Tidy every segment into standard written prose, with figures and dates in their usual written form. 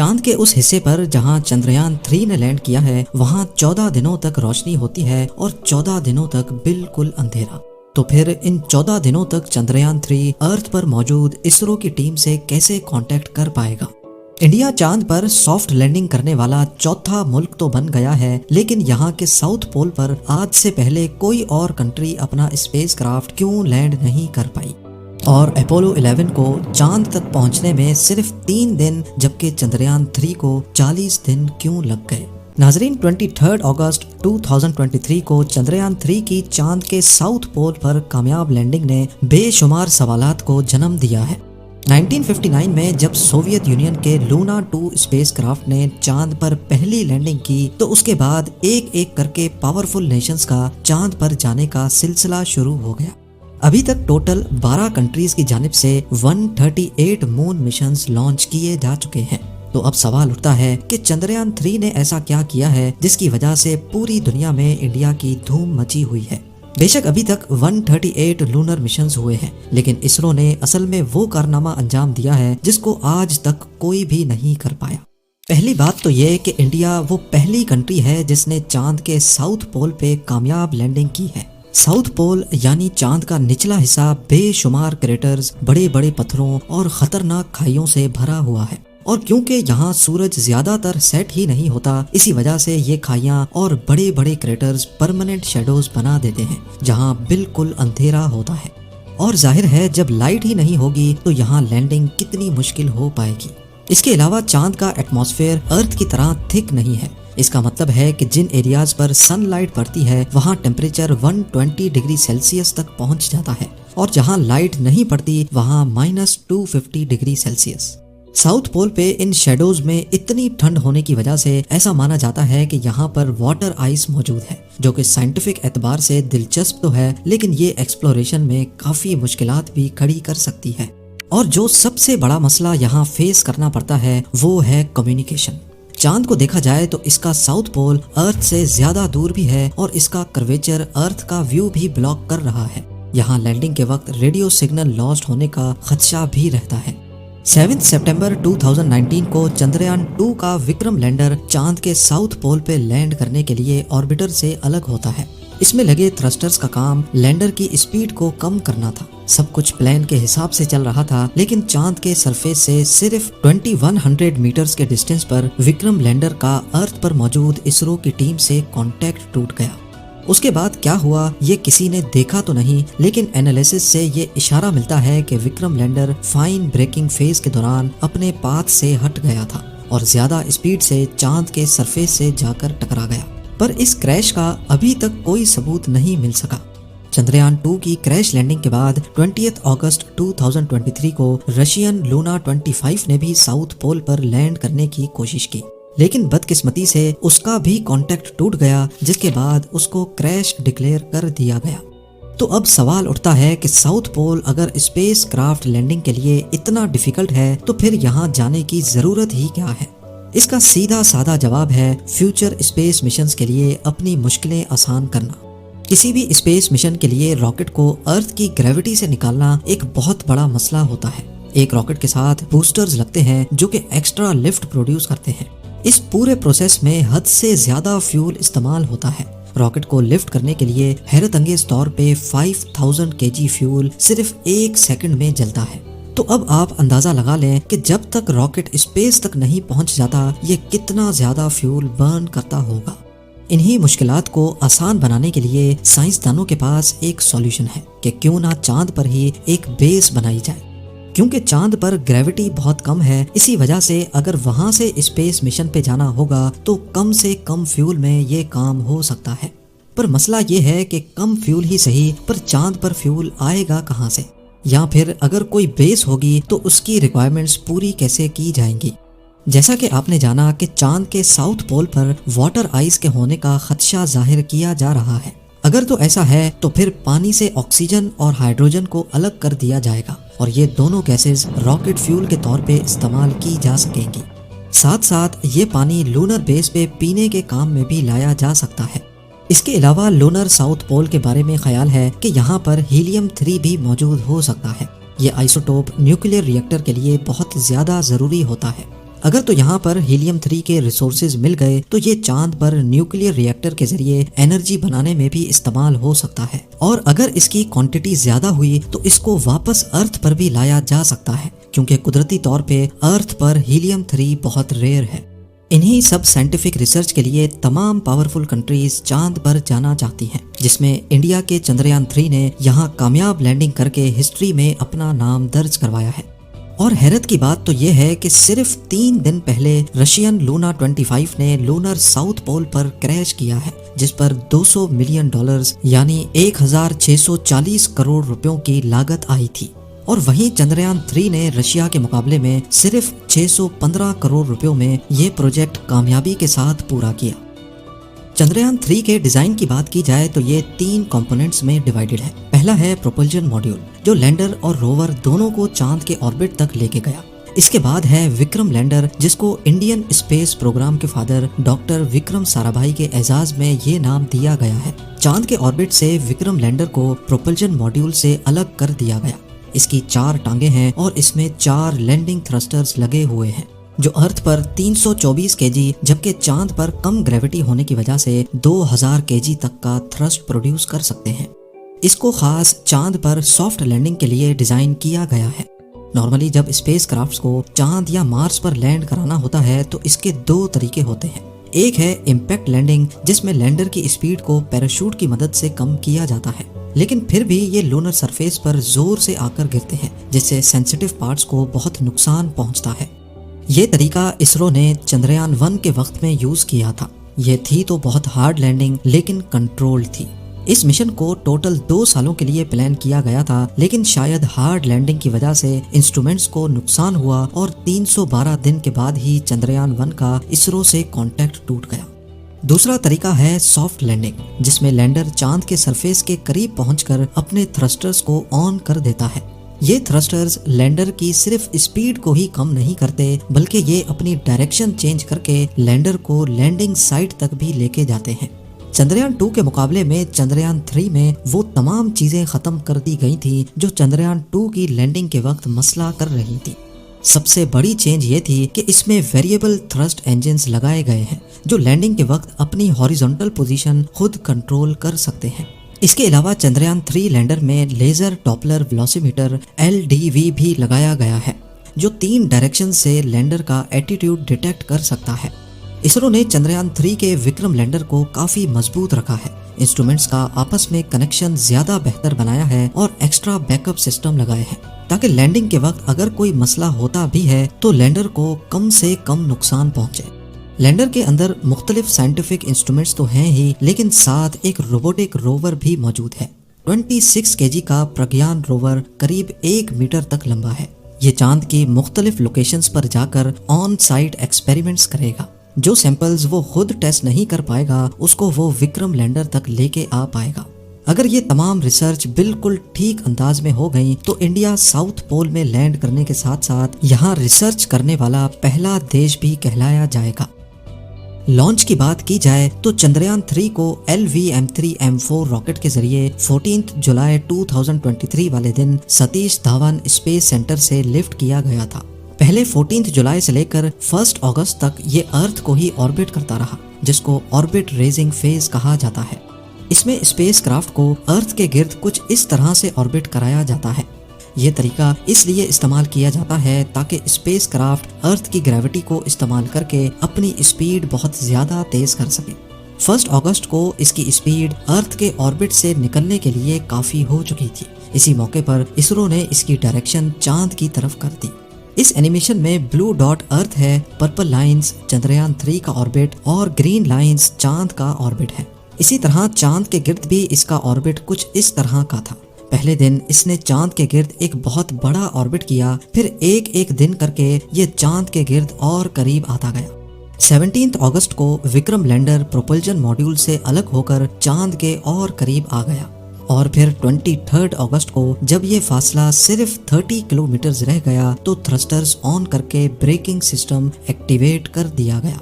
चांद के उस हिस्से पर जहां चंद्रयान 3 ने लैंड किया है वहां 14 दिनों तक रोशनी होती है और 14 दिनों तक बिल्कुल अंधेरा। तो फिर इन 14 दिनों तक चंद्रयान 3 अर्थ पर मौजूद इसरो की टीम से कैसे कांटेक्ट कर पाएगा। इंडिया चांद पर सॉफ्ट लैंडिंग करने वाला चौथा मुल्क तो बन गया है, लेकिन यहाँ के साउथ पोल पर आज से पहले कोई और कंट्री अपना स्पेसक्राफ्ट क्यों लैंड नहीं कर पाई। और अपोलो 11 को चांद तक पहुंचने में सिर्फ 3 दिन जबकि चंद्रयान 3 को 40 दिन क्यों लग गए। नाजरीन, 23 अगस्त 2023 को चंद्रयान 3 की चांद के साउथ पोल पर कामयाब लैंडिंग ने बेशुमार सवालात को जन्म दिया है। 1959 में जब सोवियत यूनियन के लूना 2 स्पेसक्राफ्ट ने चांद पर पहली लैंडिंग की तो उसके बाद एक एक करके पावरफुल नेशंस का चांद पर जाने का सिलसिला शुरू हो गया। अभी तक टोटल 12 कंट्रीज की जानिब से 138 मून मिशंस लॉन्च किए जा चुके हैं। तो अब सवाल उठता है कि चंद्रयान 3 ने ऐसा क्या किया है जिसकी वजह से पूरी दुनिया में इंडिया की धूम मची हुई है। बेशक अभी तक 138 लूनर मिशंस हुए हैं, लेकिन इसरो ने असल में वो कारनामा अंजाम दिया है जिसको आज तक कोई भी नहीं कर पाया। पहली बात तो ये कि इंडिया वो पहली कंट्री है जिसने चांद के साउथ पोल पे कामयाब लैंडिंग की है। साउथ पोल यानी चांद का निचला हिस्सा बेशुमार क्रेटर्स, बड़े बड़े पत्थरों और खतरनाक खाइयों से भरा हुआ है। और क्योंकि यहाँ सूरज ज्यादातर सेट ही नहीं होता, इसी वजह से ये खाइयां और बड़े बड़े क्रेटर्स परमानेंट शेडोज बना देते हैं जहाँ बिल्कुल अंधेरा होता है। और जाहिर है जब लाइट ही नहीं होगी तो यहाँ लैंडिंग कितनी मुश्किल हो पाएगी। इसके अलावा चांद का एटमॉस्फेयर अर्थ की तरह थिक नहीं है। इसका मतलब है कि जिन एरियाज पर सनलाइट पड़ती है वहाँ टेम्परेचर 120 डिग्री सेल्सियस तक पहुँच जाता है, और जहाँ लाइट नहीं पड़ती वहाँ -250 डिग्री सेल्सियस। साउथ पोल पे इन शेडोज में इतनी ठंड होने की वजह से ऐसा माना जाता है कि यहाँ पर वाटर आइस मौजूद है, जो कि साइंटिफिक एतबार से दिलचस्प तो है, लेकिन ये एक्सप्लोरेशन में काफी मुश्किलात भी खड़ी कर सकती है। और जो सबसे बड़ा मसला यहाँ फेस करना पड़ता है वो है कम्युनिकेशन। चांद को देखा जाए तो इसका साउथ पोल अर्थ से ज्यादा दूर भी है और इसका कर्वेचर अर्थ का व्यू भी ब्लॉक कर रहा है। यहाँ लैंडिंग के वक्त रेडियो सिग्नल लॉस्ट होने का खदशा भी रहता है। 7 सितंबर 2019 को चंद्रयान 2 का विक्रम लैंडर चांद के साउथ पोल पे लैंड करने के लिए ऑर्बिटर से अलग होता है। इसमें लगे थ्रस्टर्स का काम लैंडर की स्पीड को कम करना था। सब कुछ प्लान के हिसाब से चल रहा था, लेकिन चांद के सरफेस से सिर्फ 2100 मीटर्स के डिस्टेंस पर विक्रम लैंडर का अर्थ पर मौजूद इसरो की टीम से कांटेक्ट टूट गया। उसके बाद क्या हुआ ये किसी ने देखा तो नहीं, लेकिन एनालिसिस से ये इशारा मिलता है कि Vikram lander fine braking phase के दौरान अपने पाथ से हट गया था और ज्यादा स्पीड से चांद के सरफेस से जाकर टकरा गया। पर इस क्रैश का अभी तक कोई सबूत नहीं मिल सका। चंद्रयान 2 की क्रैश लैंडिंग के बाद 20 अगस्त 2023 को रशियन लूना 25 ने भी साउथ पोल पर लैंड करने की कोशिश की, लेकिन बदकिस्मती से उसका भी कांटेक्ट टूट गया, जिसके बाद उसको क्रैश डिक्लेयर कर दिया गया। तो अब सवाल उठता है कि साउथ पोल अगर स्पेस क्राफ्ट लैंडिंग के लिए इतना डिफिकल्ट है तो फिर यहाँ जाने की जरूरत ही क्या है। इसका सीधा साधा जवाब है फ्यूचर स्पेस मिशंस के लिए अपनी मुश्किलें आसान करना। किसी भी स्पेस मिशन के लिए रॉकेट को अर्थ की ग्रेविटी से निकालना एक बहुत बड़ा मसला होता है। एक रॉकेट के साथ बूस्टर्स लगते हैं जो कि एक्स्ट्रा लिफ्ट प्रोड्यूस करते हैं। इस पूरे प्रोसेस में हद से ज्यादा फ्यूल इस्तेमाल होता है। रॉकेट को लिफ्ट करने के लिए हैरत अंगेज तौर पे 5000 केजी फ्यूल सिर्फ 1 सेकंड में जलता है। तो अब आप अंदाजा लगा लें कि जब तक रॉकेट स्पेस तक नहीं पहुंच जाता ये कितना ज्यादा फ्यूल बर्न करता होगा। इन्हीं मुश्किलात को आसान बनाने के लिए साइंसदानों के पास एक सॉल्यूशन है कि क्यों ना चांद पर ही एक बेस बनाई जाए। क्योंकि चांद पर ग्रेविटी बहुत कम है, इसी वजह से अगर वहां से स्पेस मिशन पे जाना होगा तो कम से कम फ्यूल में ये काम हो सकता है। पर मसला ये है कि कम फ्यूल ही सही, पर चांद पर फ्यूल आएगा कहां से, या फिर अगर कोई बेस होगी तो उसकी रिक्वायरमेंट्स पूरी कैसे की जाएंगी। जैसा कि आपने जाना कि चांद के साउथ पोल पर वाटर आइस के होने का खदशा जाहिर किया जा रहा है। अगर तो ऐसा है तो फिर पानी से ऑक्सीजन और हाइड्रोजन को अलग कर दिया जाएगा और ये दोनों गैसेस रॉकेट फ्यूल के तौर पे इस्तेमाल की जा सकेंगी। साथ साथ ये पानी लूनर बेस पे पीने के काम में भी लाया जा सकता है। इसके अलावा लूनर साउथ पोल के बारे में ख्याल है कि यहाँ पर हीलियम 3 भी मौजूद हो सकता है। ये आइसोटोप न्यूक्लियर रिएक्टर के लिए बहुत ज्यादा जरूरी होता है। अगर तो यहाँ पर हीलियम 3 के रिसोर्सेज मिल गए तो ये चांद पर न्यूक्लियर रिएक्टर के जरिए एनर्जी बनाने में भी इस्तेमाल हो सकता है, और अगर इसकी क्वांटिटी ज्यादा हुई तो इसको वापस अर्थ पर भी लाया जा सकता है, क्योंकि कुदरती तौर पे अर्थ पर हीलियम 3 बहुत रेयर है। इन्हीं सब साइंटिफिक रिसर्च के लिए तमाम पावरफुल कंट्रीज चांद पर जाना चाहती हैं, जिसमें इंडिया के चंद्रयान 3 ने यहाँ कामयाब लैंडिंग करके हिस्ट्री में अपना नाम दर्ज करवाया है। और हैरत की बात तो ये है कि सिर्फ 3 दिन पहले रशियन लूना 25 ने लूनर साउथ पोल पर क्रैश किया है, जिस पर $200 मिलियन यानी 1640 करोड़ रुपयों की लागत आई थी। और वहीं चंद्रयान 3 ने रशिया के मुकाबले में सिर्फ 615 करोड़ रुपयों में ये प्रोजेक्ट कामयाबी के साथ पूरा किया। चंद्रयान 3 के डिजाइन की बात की जाए तो ये 3 कंपोनेंट्स में डिवाइडेड है। पहला है प्रोपल्जन मॉड्यूल, जो लैंडर और रोवर दोनों को चांद के ऑर्बिट तक लेके गया। इसके बाद है विक्रम लैंडर, जिसको इंडियन स्पेस प्रोग्राम के फादर डॉक्टर विक्रम साराभाई के एजाज में ये नाम दिया गया है। चांद के ऑर्बिट से विक्रम लैंडर को प्रोपल्जन मॉड्यूल से अलग कर दिया गया। इसकी 4 टांगे हैं और इसमें 4 लैंडिंग थ्रस्टर्स लगे हुए हैं, जो अर्थ पर 324 केजी जबकि चांद पर कम ग्रेविटी होने की वजह से 2000 केजी तक का थ्रस्ट प्रोड्यूस कर सकते हैं। इसको खास चांद पर सॉफ्ट लैंडिंग के लिए डिजाइन किया गया है। नॉर्मली जब स्पेस क्राफ्ट्स को चांद या मार्स पर लैंड कराना होता है तो इसके 2 तरीके होते हैं। एक है इम्पैक्ट लैंडिंग, जिसमें लैंडर की स्पीड को पैराशूट की मदद से कम किया जाता है, लेकिन फिर भी ये लूनर सरफेस पर जोर से आकर गिरते हैं, जिससे सेंसिटिव पार्ट्स को बहुत नुकसान पहुंचता है। ये तरीका इसरो ने चंद्रयान 1 के वक्त में यूज किया था। ये थी तो बहुत हार्ड लैंडिंग, लेकिन कंट्रोल्ड थी। इस मिशन को टोटल 2 सालों के लिए प्लान किया गया था, लेकिन शायद हार्ड लैंडिंग की वजह से इंस्ट्रूमेंट्स को नुकसान हुआ और 312 दिन के बाद ही चंद्रयान 1 का इसरो से कॉन्टैक्ट टूट गया। दूसरा तरीका है सॉफ्ट लैंडिंग, जिसमें लैंडर चांद के सरफेस के करीब पहुंचकर अपने थ्रस्टर्स को ऑन कर देता है। ये थ्रस्टर्स लैंडर की सिर्फ स्पीड को ही कम नहीं करते, बल्कि ये अपनी डायरेक्शन चेंज करके लैंडर को लैंडिंग साइट तक भी लेके जाते हैं। चंद्रयान 2 के मुकाबले में चंद्रयान 3 में वो तमाम चीजें खत्म कर दी गई थी जो चंद्रयान 2 की लैंडिंग के वक्त मसला कर रही थी। सबसे बड़ी चेंज ये थी कि इसमें वेरिएबल थ्रस्ट इंजन्स लगाए गए हैं, जो लैंडिंग के वक्त अपनी हॉरिजॉन्टल पोजीशन खुद कंट्रोल कर सकते हैं। इसके अलावा चंद्रयान 3 लैंडर में लेजर डॉपलर वेलोसिमीटर LDV भी लगाया गया है, जो 3 डायरेक्शन से लैंडर का एटीट्यूड डिटेक्ट कर सकता है। इसरो ने चंद्रयान 3 के विक्रम लैंडर को काफी मजबूत रखा है, इंस्ट्रूमेंट्स का आपस में कनेक्शन ज्यादा बेहतर बनाया है और एक्स्ट्रा बैकअप सिस्टम लगाए हैं, ताकि लैंडिंग के वक्त अगर कोई मसला होता भी है तो लैंडर को कम से कम नुकसान पहुंचे। लैंडर के अंदर मुख्तलिफ साइंटिफिक इंस्ट्रूमेंट्स तो हैं ही, लेकिन साथ एक रोबोटिक रोवर भी मौजूद है। 26 केजी का प्रज्ञान रोवर करीब 1 मीटर तक लंबा है। ये चांद की मुख्तलिफ लोकेशंस पर जाकर ऑन साइट एक्सपेरिमेंट्स करेगा। जो सैंपल्स वो खुद टेस्ट नहीं कर पाएगा उसको वो विक्रम लैंडर तक लेके आ पाएगा। अगर ये तमाम रिसर्च बिल्कुल ठीक अंदाज में हो गई तो इंडिया साउथ पोल में लैंड करने के साथ साथ यहाँ रिसर्च करने वाला पहला देश भी कहलाया जाएगा। लॉन्च की बात की जाए तो चंद्रयान 3 को LVM-3M4 रॉकेट के जरिए 14 जुलाई 2023 वाले दिन सतीश धावन स्पेस सेंटर से लिफ्ट किया गया था। पहले 14 जुलाई से लेकर 1 अगस्त तक ये अर्थ को ही ऑर्बिट करता रहा, जिसको ऑर्बिट रेजिंग फेज कहा जाता है। इसमें स्पेसक्राफ्ट को अर्थ के गिर्द कुछ इस तरह से ऑर्बिट कराया जाता है। ये तरीका इसलिए इस्तेमाल किया जाता है ताकि स्पेसक्राफ्ट अर्थ की ग्रेविटी को इस्तेमाल करके अपनी स्पीड बहुत ज्यादा तेज कर सके। 1 अगस्त को इसकी स्पीड अर्थ के ऑर्बिट से निकलने के लिए काफी हो चुकी थी। इसी मौके पर इसरो ने इसकी डायरेक्शन चांद की तरफ कर दी। इस एनिमेशन में ब्लू डॉट अर्थ है, पर्पल लाइंस चंद्रयान 3 का ऑर्बिट और ग्रीन लाइंस चांद का ऑर्बिट है। इसी तरह चांद के गिर्द भी इसका ऑर्बिट कुछ इस तरह का था। पहले दिन इसने चांद के गिर्द एक बहुत बड़ा ऑर्बिट किया, फिर एक एक दिन करके ये चांद के गिर्द और करीब आता गया। 17 अगस्त को विक्रम लैंडर प्रोपल्जन मॉड्यूल से अलग होकर चांद के और करीब आ गया और फिर 23 अगस्त को जब ये फासला सिर्फ 30 किलोमीटर रह गया तो थ्रस्टर्स ऑन करके ब्रेकिंग सिस्टम एक्टिवेट कर दिया गया।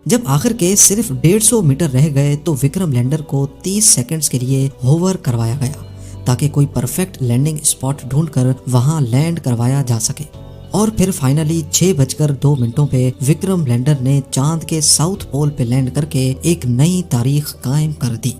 जब आखिर के सिर्फ 150 मीटर रह गए तो विक्रम लैंडर को 30 सेकंड्स के लिए होवर करवाया गया ताकि कोई परफेक्ट लैंडिंग स्पॉट ढूंढकर वहां लैंड करवाया जा सके। और फिर फाइनली 6:02 पे विक्रम लैंडर ने चांद के साउथ पोल पे लैंड करके एक नई तारीख कायम कर दी।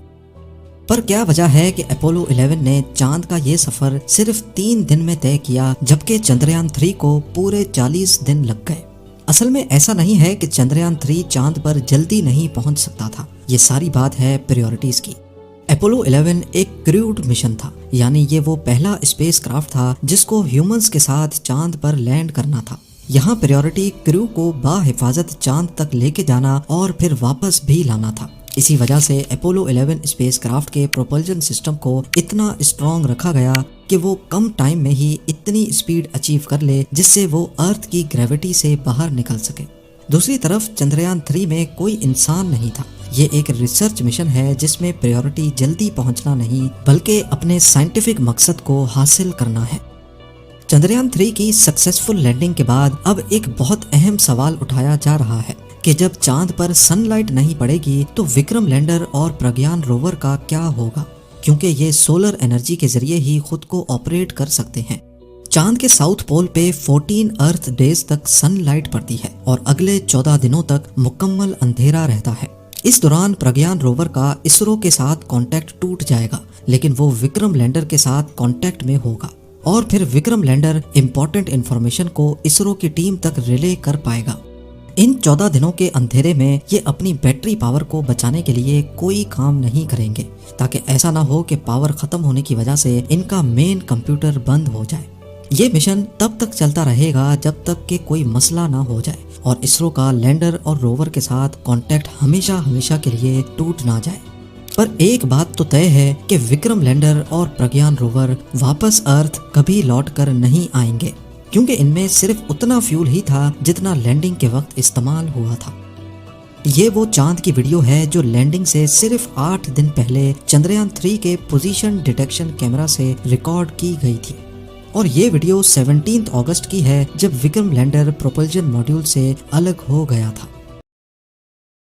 पर क्या वजह है कि अपोलो 11 ने चांद का ये सफर सिर्फ 3 दिन में तय किया, जबकि चंद्रयान 3 को पूरे 40 दिन लग गए। असल में ऐसा नहीं है कि चंद्रयान 3 चांद पर जल्दी नहीं पहुंच सकता था, ये सारी बात है प्रायोरिटीज की। अपोलो 11 एक क्रूड मिशन था, यानी ये वो पहला स्पेसक्राफ्ट था जिसको ह्यूमंस के साथ चांद पर लैंड करना था। यहाँ प्रायोरिटी क्रू को बाहिफाजत चांद तक लेके जाना और फिर वापस भी लाना था। इसी वजह से अपोलो 11 स्पेसक्राफ्ट के प्रोपल्जन सिस्टम को इतना स्ट्रॉन्ग रखा गया कि वो कम टाइम में ही इतनी स्पीड अचीव कर ले जिससे वो अर्थ की ग्रेविटी से बाहर निकल सके। दूसरी तरफ चंद्रयान 3 में कोई इंसान नहीं था। ये एक रिसर्च मिशन है जिसमें प्रायोरिटी जल्दी पहुंचना नहीं बल्कि अपने साइंटिफिक मकसद को हासिल करना है। चंद्रयान 3 की सक्सेसफुल लैंडिंग के बाद अब एक बहुत अहम सवाल उठाया जा रहा है कि जब चांद पर सनलाइट नहीं पड़ेगी तो विक्रम लैंडर और प्रज्ञान रोवर का क्या होगा, क्योंकि ये सोलर एनर्जी के जरिए ही खुद को ऑपरेट कर सकते हैं। चांद के साउथ पोल पे 14 अर्थ डेज तक सनलाइट पड़ती है और अगले 14 दिनों तक मुकम्मल अंधेरा रहता है। इस दौरान प्रज्ञान रोवर का इसरो के साथ कांटेक्ट टूट जाएगा, लेकिन वो विक्रम लैंडर के साथ कांटेक्ट में होगा और फिर विक्रम लैंडर इंपॉर्टेंट इंफॉर्मेशन को इसरो की टीम तक रिले कर पाएगा। इन 14 दिनों के अंधेरे में ये अपनी बैटरी पावर को बचाने के लिए कोई काम नहीं करेंगे, ताकि ऐसा ना हो कि पावर खत्म होने की वजह से इनका मेन कंप्यूटर बंद हो जाए। ये मिशन तब तक चलता रहेगा जब तक कि कोई मसला ना हो जाए और इसरो का लैंडर और रोवर के साथ कांटेक्ट हमेशा हमेशा के लिए टूट ना जाए। पर एक बात तो तय है कि विक्रम लैंडर और प्रज्ञान रोवर वापस अर्थ कभी लौट कर नहीं आएंगे, क्योंकि इनमें सिर्फ उतना फ्यूल ही था जितना लैंडिंग के वक्त इस्तेमाल हुआ था। ये वो चांद की वीडियो है जो लैंडिंग से सिर्फ 8 दिन पहले चंद्रयान 3 के पोजीशन डिटेक्शन कैमरा से रिकॉर्ड की गई थी और ये वीडियो 17 अगस्त की है, जब विक्रम लैंडर प्रोपल्जन मॉड्यूल से अलग हो गया था।